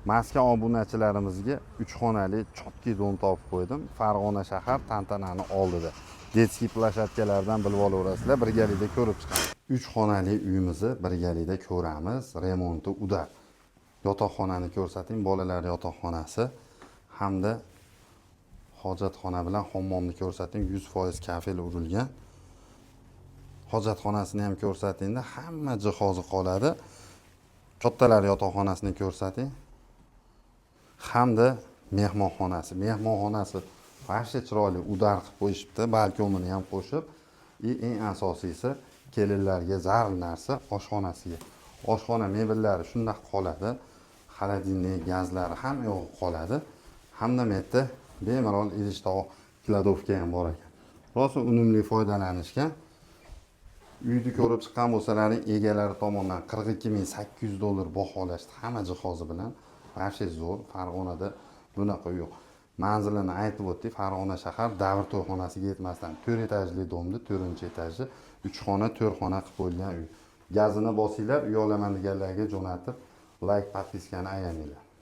Maskan obunachilarimizga 3 xonali chotki dom topib qo'ydim. Farg'ona shahar tantanani oldida. Detskiy plashatkalardan bilib olaverasizlar, birgalikda ko'rib chiqamiz. 3 xonali uyimizni birgalikda ko'ramiz. Remonti udar. Yotoqxonani ko'rsating, bolalar yotoqxonasi hamda hojatxona bilan hammomni ko'rsating, 100% kafel urilgan. Hojatxonasini ham ko'rsatingda hamma jihozi qoladi. Kattalar yotoqxonasini ko'rsating. Hamda mehmonxonasi. Mehmonxonasi vashe chiroyli udar qilib qo'yishibdi, balkonini ham qo'shib. Eng asosiysi kelinlarga zarur narsa oshxonasiga. Oshxona mebellari shunday qoladi. Xolodilnik, gazlari hamma yo'q qoladi. Hamda bu yerda bemalol idish-tovoq, kladovka ham bor ekan. Rosa unumli foydalanishgan. Uyni ko'rib chiqqan bo'lsalaring, egalari tomonidan 42800 dollar baholashdi hamma jihozi bilan. Vashe zo'r. Farg'onada bunaqa yo'q. Manzilini aytib o'tdik. Farg'ona shahar davr to'yxonasiga yetmasdan 4 etajli domni 4-etaji 3 xona 4 xona qilib qo'yilgan uy. Gazini bosinglar, uy olaman deganlarga jo'natib, like, podpiskani ayamanglar.